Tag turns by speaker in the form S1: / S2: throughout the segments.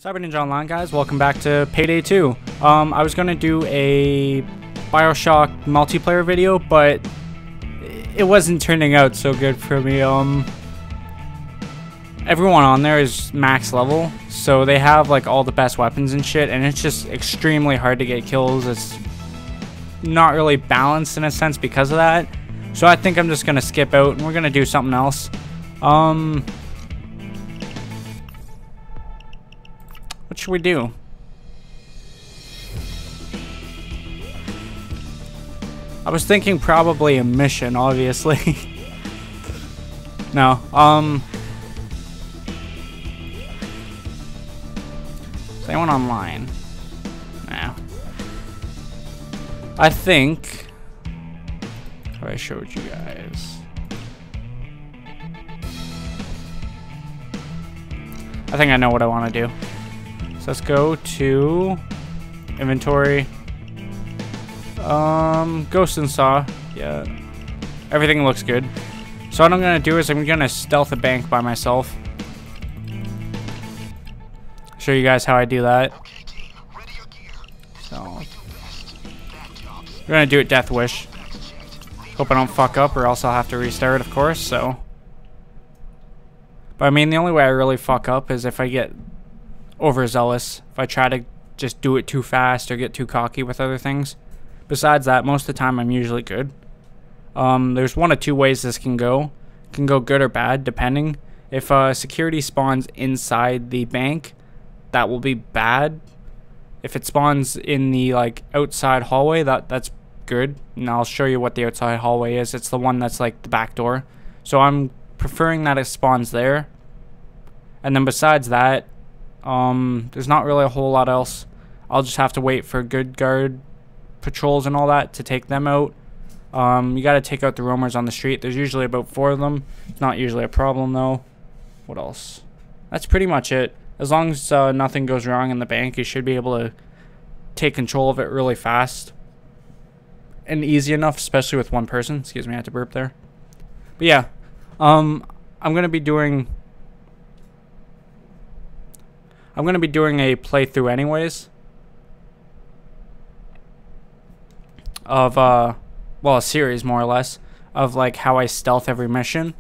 S1: Cyber Ninja Online, guys, welcome back to Payday 2. I was gonna do a Bioshock multiplayer video, but it wasn't turning out so good for me. Everyone on there is max level, so they have like all the best weapons and shit, and it's just extremely hard to get kills. It's not really balanced in a sense because of that. So I think I'm just gonna skip out and we're gonna do something else. What should we do? I was thinking probably a mission, obviously. No, is anyone online? No. I think if I showed you guys, I think I know what I want to do. So let's go to inventory. Ghost and Saw. Yeah. Everything looks good. So what I'm gonna do is I'm gonna stealth a bank by myself. Show you guys how I do that. So we're gonna do it Death Wish. Hope I don't fuck up or else I'll have to restart, of course, so. But I mean, the only way I really fuck up is if I get overzealous, if I try to just do it too fast or get too cocky with other things. Besides that, most of the time I'm usually good. There's one of two ways this can go. It can go good or bad, depending. If security spawns inside the bank, that will be bad. If it spawns in the like outside hallway, that's good. And I'll show you what the outside hallway is. It's the one that's like the back door. So I'm preferring that it spawns there. And then besides that, there's not really a whole lot else. I'll just have to wait for good guard patrols and all that to take them out. You gotta take out the roamers on the street. There's usually about 4 of them. It's not usually a problem though. What else? That's pretty much it. As long as nothing goes wrong in the bank, you should be able to take control of it really fast and easy enough, especially with one person. Excuse me, I had to burp there. But yeah, I'm gonna be doing a playthrough anyways of well, a series more or less of like how I stealth every mission.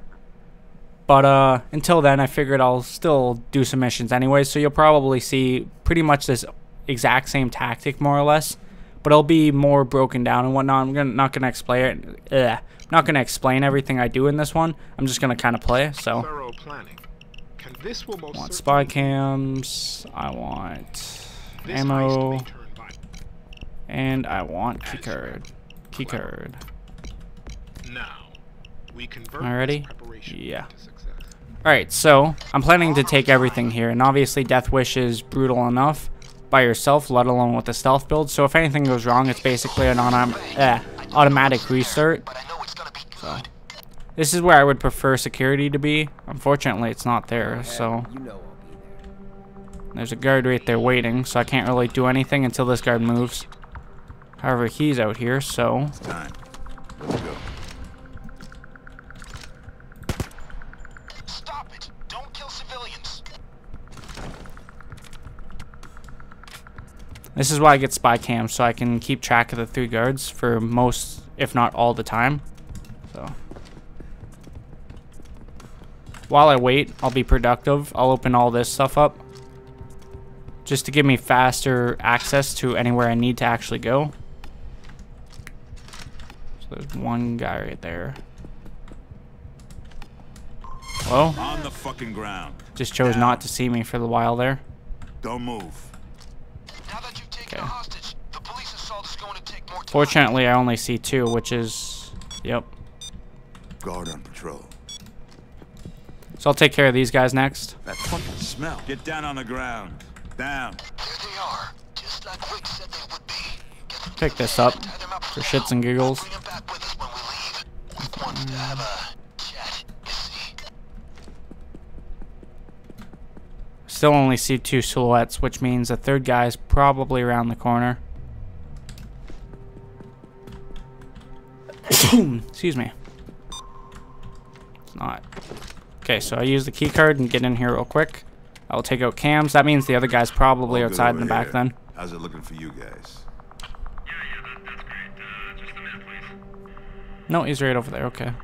S1: But until then, I figured I'll still do some missions anyways, so you'll probably see pretty much this exact same tactic more or less, but it'll be more broken down and whatnot. I'm not gonna explain it. Not gonna explain everything I do in this one. I'm just gonna kind of play. So I want spy cams, I want ammo, and I want keycard.
S2: Now, we convert
S1: Am I ready?
S2: Yeah.
S1: Alright, so I'm planning to take everything here, and obviously Death Wish is brutal enough by yourself, let alone with the stealth build. So if anything goes wrong, it's basically an automatic restart. So this is where I would prefer security to be. Unfortunately, it's not there, so there's a guard right there waiting, so I can't really do anything until this guard moves. However, he's out here, so
S3: It's time. Let's go.
S2: Stop it! Don't kill civilians.
S1: this is why I get spy cams, so I can keep track of the 3 guards for most, if not all the time. So while I wait, I'll be productive. I'll open all this stuff up just to give me faster access to anywhere I need to actually go. So there's one guy right there. Hello?
S3: On the fucking ground.
S1: Just chose not to see me for the while there.
S3: Don't move.
S2: Now that you've taken a hostage, the police assault is going to take more time.
S1: Fortunately, I only see 2, which is, yep.
S3: Guard on patrol.
S1: So I'll take care of these guys next.
S3: That fucking smell. Get down on the ground. Down.
S2: There they are, just like Rick said they would be.
S1: Pick this up for shits and giggles.
S2: Bring them back with us when we leave. Rick wants to have a chat, you see.
S1: Still only see 2 silhouettes, which means the 3rd guy is probably around the corner. Excuse me. It's not. Okay, so I use the key card and get in here real quick. I'll take out cams. That means the other guy's probably
S3: All good
S1: outside in
S3: over
S1: the back
S3: here.
S1: then.
S3: How's it looking for you guys?
S4: That's great. Just a minute, please.
S1: No, he's right over there. Okay.
S4: Okay,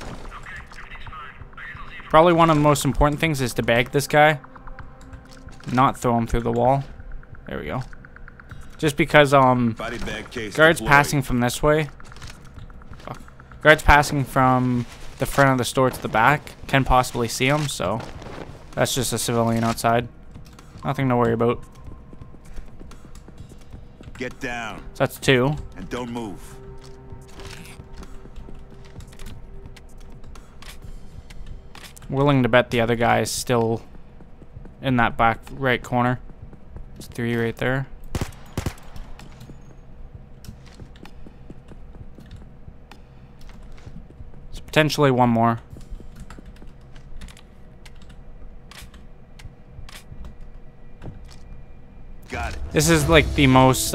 S4: everything's fine. I guess I'll see you.
S1: Probably one of the most important things is to bag this guy. Not throw him through the wall. There we go. Just because,
S3: Body bag case
S1: guards
S3: deployed.
S1: passing from this way. Fuck. Guards passing from the front of the store to the back can possibly see him, so that's just a civilian outside. Nothing to worry about.
S3: Get down
S1: So that's 2.
S3: and don't move.
S1: Willing to bet the other guy is still in that back right corner. It's 3 right there. It's potentially one more.
S3: Got it.
S1: This is like the most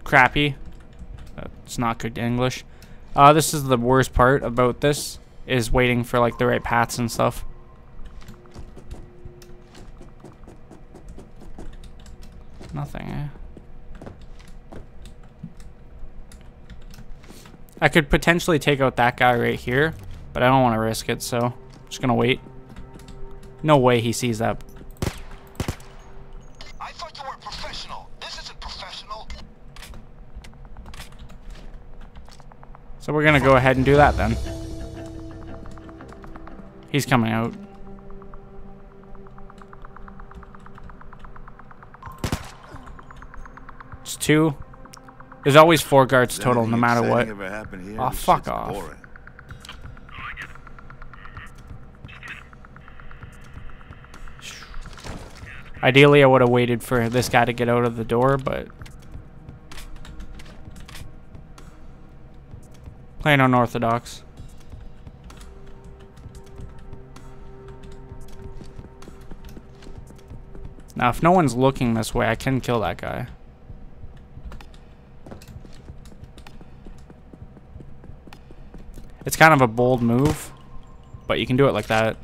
S1: crappy. It's not good English. This is the worst part about this, is waiting for like the right paths and stuff. Nothing, eh? I could potentially take out that guy right here, but I don't want to risk it, so I'm just gonna wait. No way he sees that.
S2: I thought you were professional. This isn't professional.
S1: So we're gonna go ahead and do that then. He's coming out. It's 2. There's always 4 guards total, no
S3: Anything
S1: matter what.
S3: exciting ever happened here?
S1: Aw,
S3: This
S1: fuck
S3: shit's
S1: off.
S3: boring.
S1: Ideally, I would have waited for this guy to get out of the door, but playing unorthodox. Now, if no one's looking this way, I can kill that guy. It's kind of a bold move, but you can do it like that.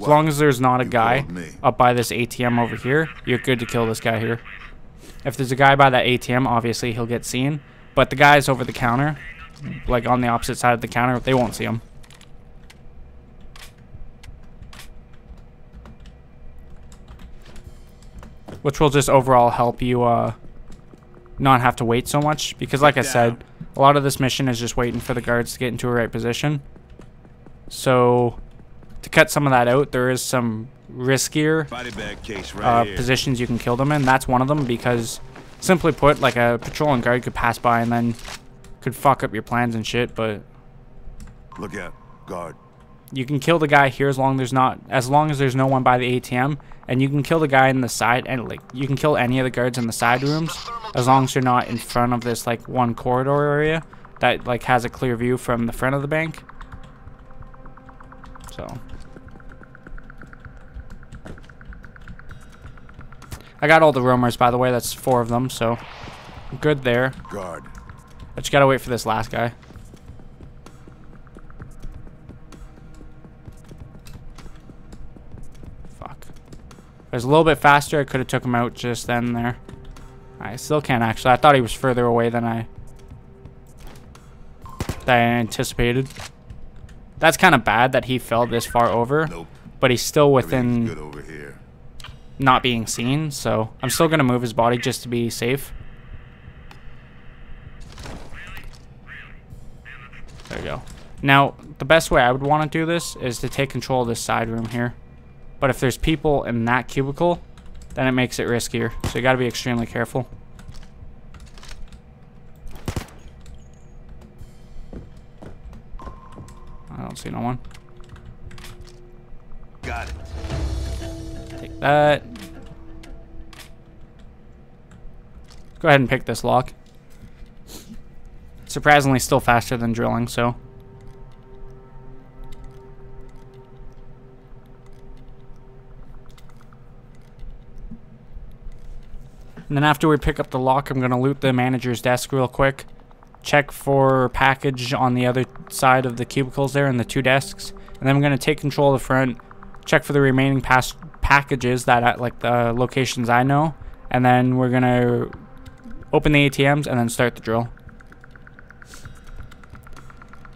S1: As long as there's not a
S3: You
S1: guy
S3: called me.
S1: up by this ATM over here, you're good to kill this guy here. If there's a guy by that ATM, obviously he'll get seen. But the guys over the counter, like on the opposite side of the counter, they won't see him. Which will just overall help you not have to wait so much. Because like I said, a lot of this mission is just waiting for the guards to get into a right position. So to cut some of that out, there is some riskier
S3: Body bag case right here.
S1: positions you can kill them in. That's one of them because, simply put, like a patrolling guard could pass by and then could fuck up your plans and shit. But
S3: Look out, guard.
S1: you can kill the guy here as long as there's no one by the ATM, and you can kill the guy in the side, and like you can kill any of the guards in the side rooms as long as you're not in front of this like one corridor area that like has a clear view from the front of the bank. So I got all the roamers, by the way. That's 4 of them, so good there.
S3: Guard.
S1: I just gotta wait for this last guy. Fuck. If I was a little bit faster, I could have took him out just then and there. I still can't actually. I thought he was further away than I anticipated. That's kind of bad that he fell this far over,
S3: Nope.
S1: but he's still
S3: Everything's
S1: within
S3: good over here.
S1: not being seen, so I'm still gonna move his body just to be safe. There you go. Now, the best way I would want to do this is to take control of this side room here. But if there's people in that cubicle, then it makes it riskier. So you gotta be extremely careful. I don't see no one.
S3: Got it.
S1: Take that. Go ahead and pick this lock. Surprisingly still faster than drilling, so. And then after we pick up the lock, I'm going to loot the manager's desk real quick. Check for package on the other side of the cubicles there and the 2 desks. And then I'm going to take control of the front, check for the remaining packages that at like the locations I know, and then we're gonna open the ATMs and then start the drill.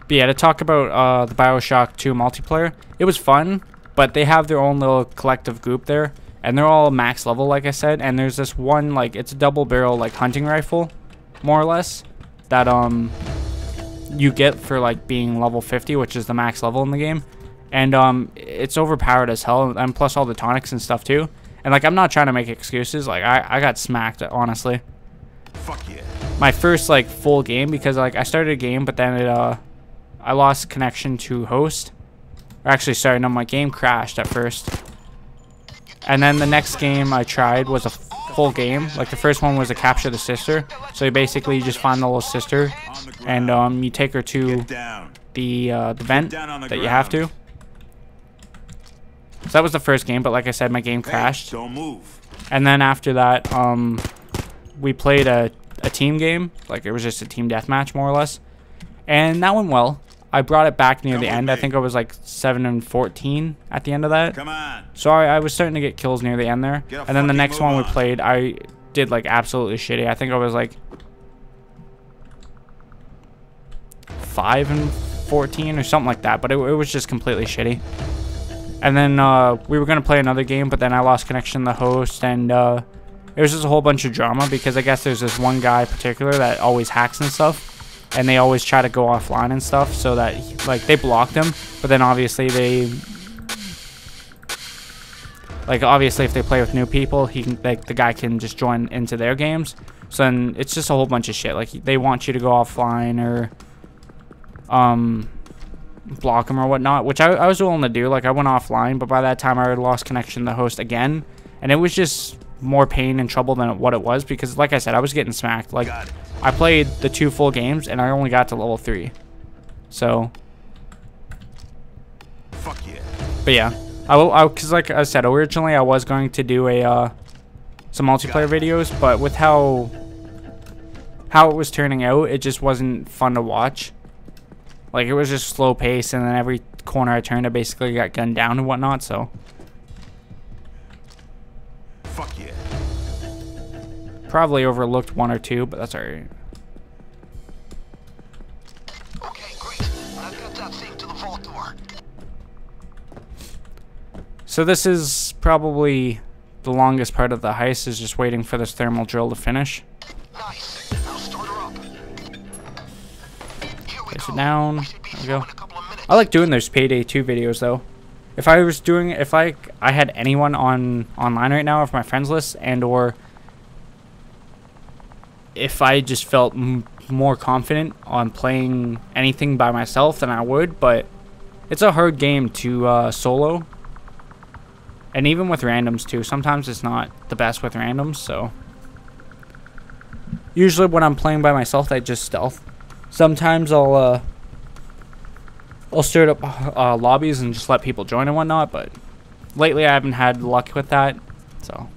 S1: But yeah, to talk about the BioShock 2 multiplayer, it was fun, but they have their own little collective group there, and they're all max level, like I said, and there's this one, like, it's a double barrel, like, hunting rifle, more or less, that, you get for, like, being level 50, which is the max level in the game, and, it's overpowered as hell, and plus all the tonics and stuff, too, and, like, I'm not trying to make excuses, like, I got smacked, honestly.
S3: Fuck yeah.
S1: My first, like, full game, because, like, I started a game, but then it, I lost connection to host. Or actually, sorry, no, my game crashed at first. And then the next game I tried was a full game. Like, the first one was a capture the sister. So you basically just find the little sister, and you take her to the vent that you have to. So that was the first game, but like I said, my game crashed.
S3: Don't move.
S1: And then after that, we played a team game. Like, it was just a team deathmatch, more or less. And that went well. I brought it back near the end. I think I was like 7-14 at the end of that.
S3: Come on.
S1: So I was starting to get kills near the end there. And then the next one we played, I did like absolutely shitty. I think I was like 5-14 or something like that. But it was just completely shitty. And then we were going to play another game, but then I lost connection to the host. And it was just a whole bunch of drama because I guess there's this one guy in particular that always hacks and stuff. And they always try to go offline and stuff, so that, like, they blocked him. But then obviously they, like, obviously if they play with new people, he can, like, the guy can just join into their games. So then it's just a whole bunch of shit. Like, they want you to go offline or block him or whatnot, which I was willing to do. Like, I went offline, but by that time I already lost connection to the host again, and it was just more pain and trouble than what it was because, like I said, I was getting smacked. Like, I played the 2 full games and I only got to level 3. So,
S3: Fuck yeah.
S1: but yeah, because like I said, originally I was going to do a some multiplayer videos, but with how it was turning out, it just wasn't fun to watch. Like, it was just slow pace, and then every corner I turned, I basically got gunned down and whatnot. So,
S3: Fuck yeah.
S1: probably overlooked 1 or 2, but that's alright.
S2: Okay, great. I've got that thing to the vault door.
S1: So this is probably the longest part of the heist, is just waiting for this thermal drill to finish.
S2: Nice. I'll start her up. Here we
S1: Place
S2: go.
S1: it down.
S2: We should be
S1: There we
S2: through
S1: go.
S2: in a couple of minutes.
S1: I like doing those Payday 2 videos though. If I was doing, if I had anyone online right now, if my friends list, and or if I just felt more confident on playing anything by myself than I would, but it's a hard game to solo, and even with randoms too. Sometimes it's not the best with randoms, so usually when I'm playing by myself, I just stealth. Sometimes I'll start up lobbies and just let people join and whatnot, but lately I haven't had luck with that, so.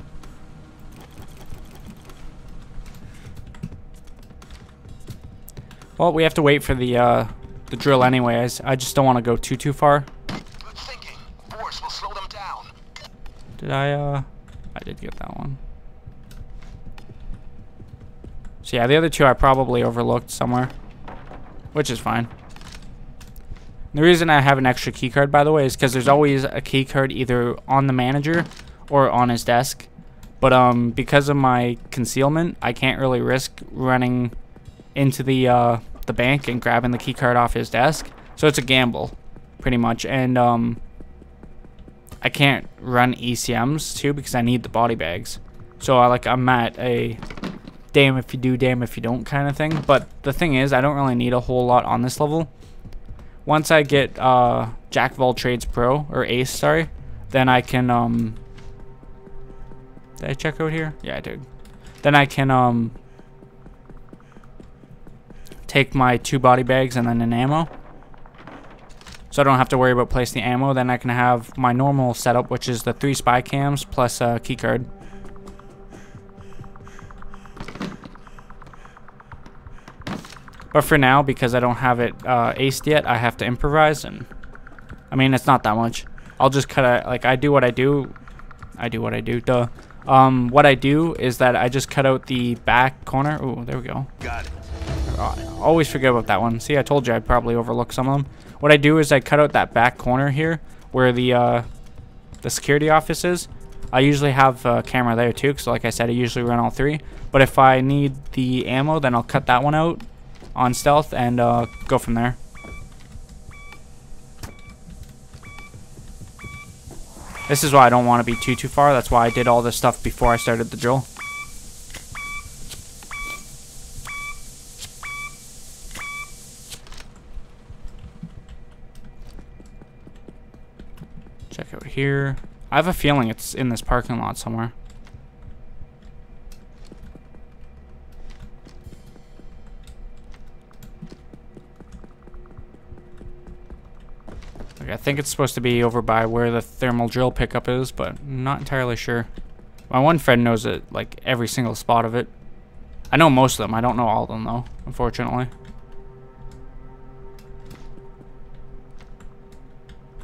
S1: Well, we have to wait for the drill anyways. I just don't want to go too far.
S2: Good thinking. Force will slow them down.
S1: Did I did get that one. So yeah, the other 2 I probably overlooked somewhere, which is fine. The reason I have an extra keycard, by the way, is because there's always a keycard either on the manager or on his desk. But because of my concealment, I can't really risk running into the bank and grabbing the keycard off his desk. So it's a gamble, pretty much. And I can't run ECMs too because I need the body bags. So I'm at a damn if you do, damn if you don't kind of thing. But the thing is, I don't really need a whole lot on this level. Once I get Jack of all trades pro, or ace, sorry, then I can did I check out here? Yeah, I did. Then I can take my 2 body bags and then an ammo. So I don't have to worry about placing the ammo. Then I can have my normal setup, which is the 3 spy cams plus a keycard. But for now, because I don't have it aced yet, I have to improvise, and I mean, it's not that much. I'll just cut out, like, I do what I do. Duh. What I do is that I just cut out the back corner. Oh, there we go.
S3: Got it.
S1: I always forget about that one. See, I told you I'd probably overlook some of them. What I do is I cut out that back corner here where the security office is. I usually have a camera there too, because like I said, I usually run all three. But if I need the ammo, then I'll cut that one out on stealth and go from there. This is why I don't want to be too far. That's why I did all this stuff before I started the drill. Check out here. I have a feeling it's in this parking lot somewhere. I think it's supposed to be over by where the thermal drill pickup is, but I'm not entirely sure. My one friend knows it, like every single spot of it. I know most of them. I don't know all of them though, unfortunately.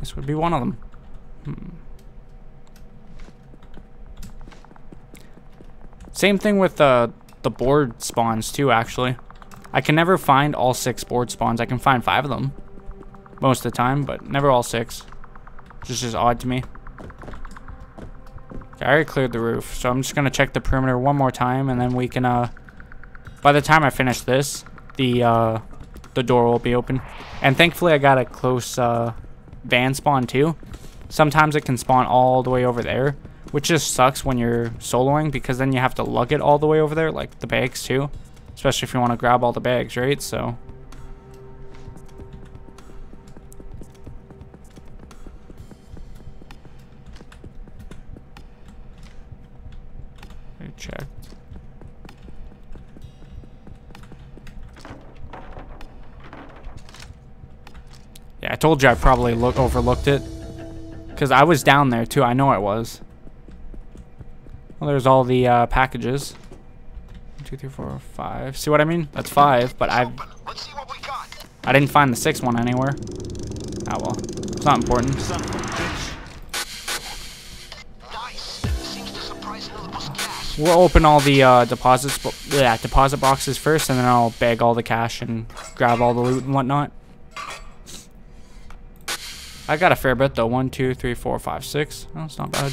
S1: This would be one of them. Same thing with the board spawns too, actually. I can never find all 6 board spawns. I can find 5 of them most of the time, but never all 6. It's just odd to me. Okay, I already cleared the roof, so I'm just gonna check the perimeter one more time, and then we can by the time I finish this, the door will be open. And thankfully I got a close van spawn too. Sometimes it can spawn all the way over there, which just sucks when you're soloing, because then you have to lug it all the way over there, like the bags too, especially if you want to grab all the bags, right? So checked. Yeah, I told you I probably overlooked it, because I was down there too. I know I was. Well, there's all the packages. 1, 2, 3, 4, 5. See what I mean? That's 5, but I didn't find the 6th one anywhere. Ah well, it's not important.
S3: Son of a bitch.
S1: We'll open all the deposit boxes first, and then I'll bag all the cash and grab all the loot and whatnot. I got a fair bit though. 1, 2, 3, 4, 5, 6. Oh, it's not bad.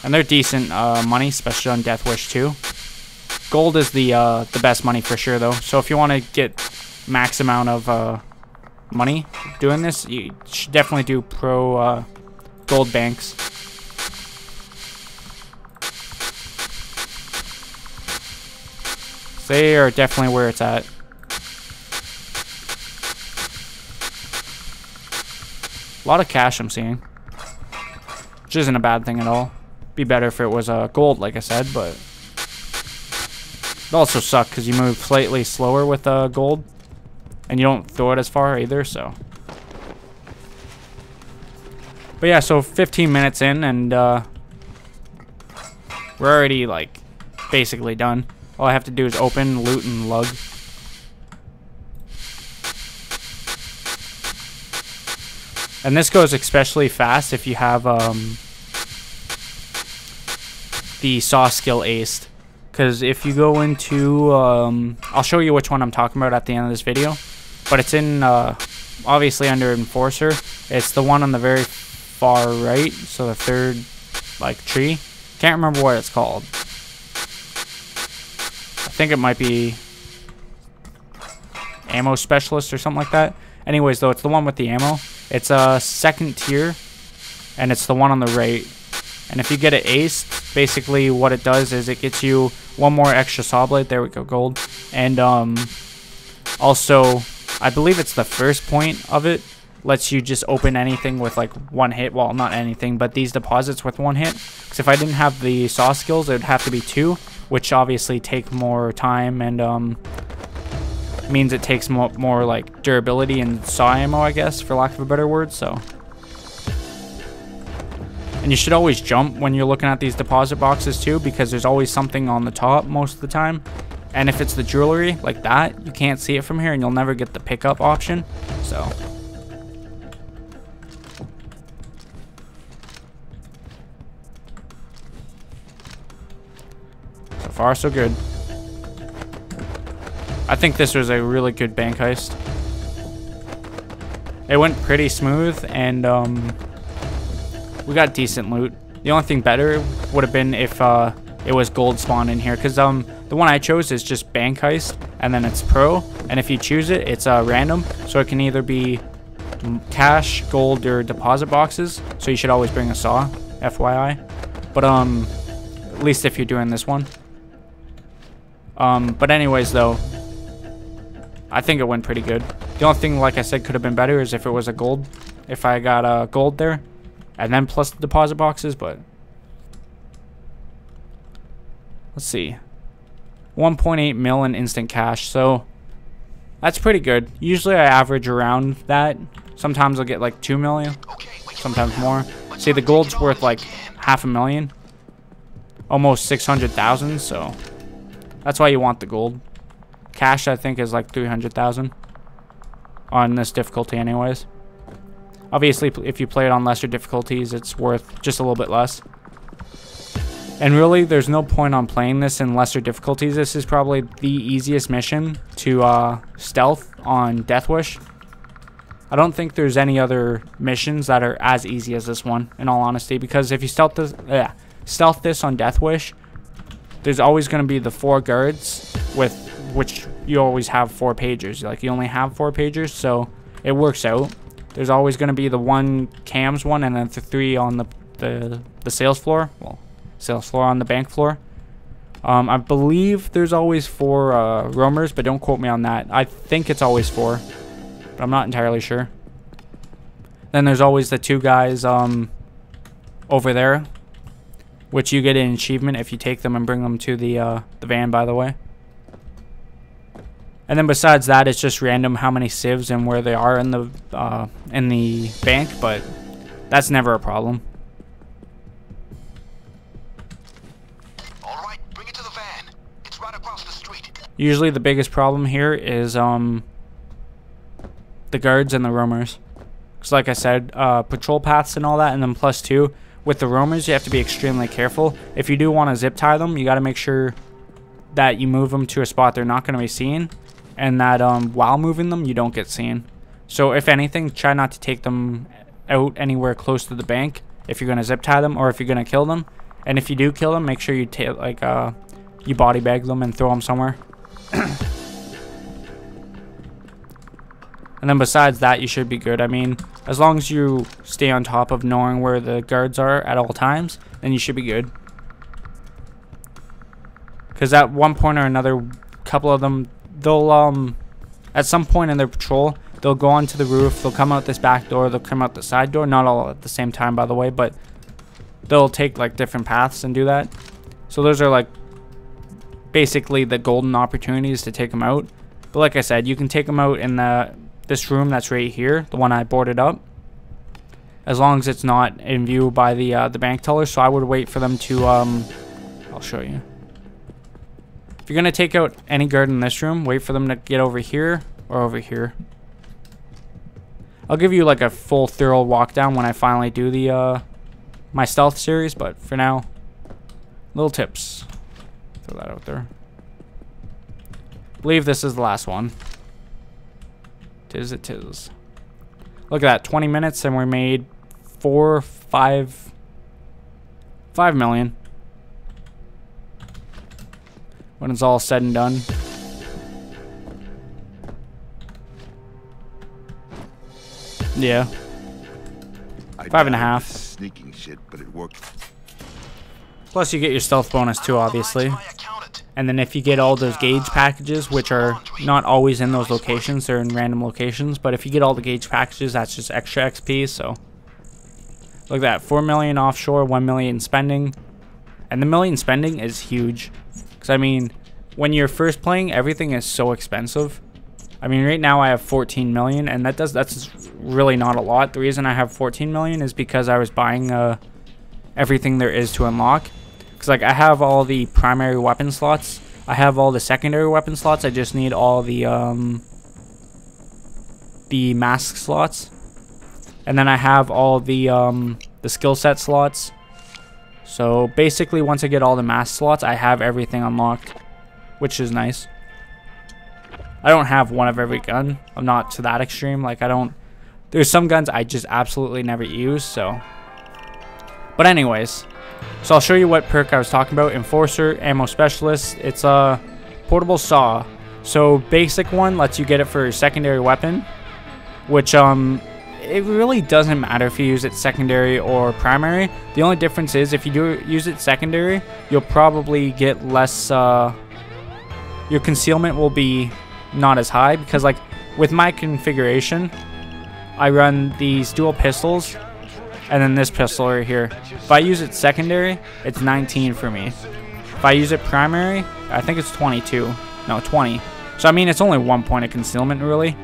S1: And they're decent money, especially on Death Wish 2. Gold is the best money for sure though. So if you want to get max amount of money doing this, you should definitely do pro gold banks. They are definitely where it's at. A lot of cash I'm seeing, which isn't a bad thing at all. Be better if it was gold, like I said, but it also sucks because you move slightly slower with gold, and you don't throw it as far either. So, but yeah, so 15 minutes in, and we're already like basically done. All I have to do is open, loot, and lug. And this goes especially fast if you have the saw skill aced. Because if you go into, I'll show you which one I'm talking about at the end of this video. But it's in, obviously under Enforcer. It's the one on the very far right. So the third, like, tree. Can't remember what it's called. I think it might be ammo specialist or something like that. Anyways, though, it's the one with the ammo. It's a 2nd tier, and it's the one on the right. And if you get it aced, basically what it does is it gets you 1 more extra saw blade. There we go, gold. And also, I believe it's the first point of it, lets you just open anything with like 1 hit. Well, not anything, but these deposits with 1 hit. Because if I didn't have the saw skills, it would have to be 2, which obviously take more time and means it takes more like durability and saw ammo, I guess, for lack of a better word. So, and you should always jump when you're looking at these deposit boxes too, because there's always something on the top most of the time. And if it's the jewelry like that, you can't see it from here, and you'll never get the pickup option. So far, so good. I think this was a really good bank heist. It went pretty smooth, and we got decent loot. The only thing better would have been if it was gold spawned in here, because the one I chose is just bank heist, and then it's pro, and if you choose it, it's random, so it can either be cash, gold, or deposit boxes. So you should always bring a saw, FYI. But at least if you're doing this one. But anyways, though, I think it went pretty good. The only thing, like I said, could have been better is if it was a gold. If I got gold there, and then plus the deposit boxes, but let's see. 1.8 mil in instant cash, so that's pretty good. Usually I average around that. Sometimes I'll get like 2 million, sometimes more. See, the gold's worth like $500,000, almost 600,000, so that's why you want the gold. Cash, I think, is like 300,000 on this difficulty anyways. Obviously, if you play it on lesser difficulties, it's worth just a little bit less. And really, there's no point on playing this in lesser difficulties. This is probably the easiest mission to stealth on Death Wish. I don't think there's any other missions that are as easy as this one, in all honesty, because if you stealth this on Death Wish, there's always going to be the 4 guards, with which you always have 4 pagers. Like, you only have 4 pagers, so it works out. There's always going to be the 1 cams one, and then the 3 on the sales floor. Well, sales floor on the bank floor. I believe there's always 4 roamers, but don't quote me on that. I think it's always 4, but I'm not entirely sure. Then there's always the 2 guys over there, which you get an achievement if you take them and bring them to the van, by the way. And then besides that, it's just random how many civs and where they are in the bank, but that's never a problem.
S2: All right, bring it to the van. It's right across the street.
S1: Usually the biggest problem here is the guards and the roamers. Because like I said, patrol paths and all that, and then +2, with the roamers, you have to be extremely careful. If you do want to zip tie them, you got to make sure that you move them to a spot they're not going to be seen, and that while moving them, you don't get seen. So if anything, try not to take them out anywhere close to the bank if you're going to zip tie them, or if you're going to kill them. And if you do kill them, make sure you you body bag them and throw them somewhere. And then besides that, you should be good. I mean, as long as you stay on top of knowing where the guards are at all times, then you should be good. Because at one point or another, couple of them, they'll at some point in their patrol, they'll go onto the roof, they'll come out this back door, they'll come out the side door, not all at the same time, by the way, but they'll take like different paths and do that. So those are like basically the golden opportunities to take them out. But like I said, you can take them out in this room that's right here, the one I boarded up, as long as it's not in view by the bank teller. So I would wait for them to I'll show you. If you're gonna take out any guard in this room, wait for them to get over here or over here. I'll give you like a full thorough walk down when I finally do the my stealth series, but for now, little tips. Throw that out there. I believe this is the last one. Tis it tis. Look at that, 20 minutes and we made 5 million. When it's all said and done. Yeah. 5.5.
S3: Sneaking shit, but it worked.
S1: Plus you get your stealth bonus too, obviously. And then if you get all those gauge packages, which are not always in those locations, they're in random locations, but if you get all the gauge packages, that's just extra XP. So look at that, 4 million offshore, 1 million spending. And the million spending is huge. Because I mean, when you're first playing, everything is so expensive. I mean, right now I have 14 million, and that's really not a lot. The reason I have 14 million is because I was buying everything there is to unlock. Because like I have all the primary weapon slots, I have all the secondary weapon slots. I just need all the mask slots, and then I have all the skill set slots. So basically, once I get all the mask slots, I have everything unlocked, which is nice. I don't have one of every gun. I'm not to that extreme. Like, I don't... There's some guns I just absolutely never use, so... But anyways, so I'll show you what perk I was talking about. Enforcer, Ammo Specialist. It's a portable saw. So basic one lets you get it for secondary weapon, which it really doesn't matter if you use it secondary or primary. The only difference is if you do use it secondary, you'll probably get less, your concealment will be not as high, because like with my configuration, I run these dual pistols and then this pistol right here. If I use it secondary, it's 19 for me. If I use it primary, I think it's 22. No, 20. So I mean, it's only 1 point of concealment really.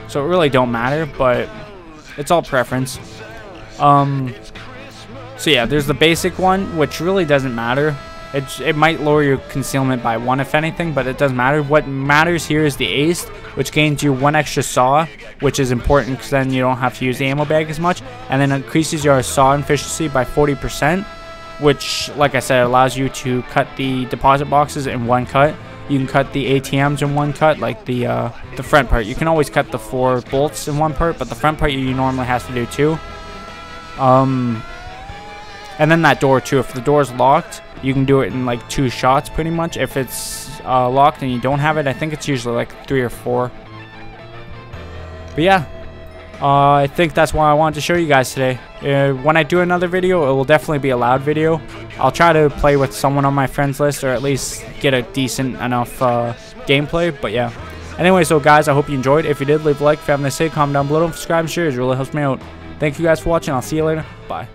S1: So it really don't matter, but it's all preference. So yeah, there's the basic one, which really doesn't matter. It might lower your concealment by 1 if anything, but it doesn't matter. What matters here is the ace, which gains you 1 extra saw, which is important because then you don't have to use the ammo bag as much, and then increases your saw efficiency by 40%, which, like I said, allows you to cut the deposit boxes in 1 cut. You can cut the ATMs in 1 cut, like the front part. You can always cut the 4 bolts in 1 part, but the front part you normally have to do 2. And then that door too. If the door's locked, you can do it in like 2 shots pretty much. If it's locked and you don't have it, I think it's usually like 3 or 4. But yeah, I think that's what I wanted to show you guys today. When I do another video, it will definitely be a loud video. I'll try to play with someone on my friends list, or at least get a decent enough gameplay. But yeah. Anyway, so guys, I hope you enjoyed. If you did, leave a like. If you haven't, say comment down below. Subscribe and share. It really helps me out. Thank you guys for watching. I'll see you later. Bye.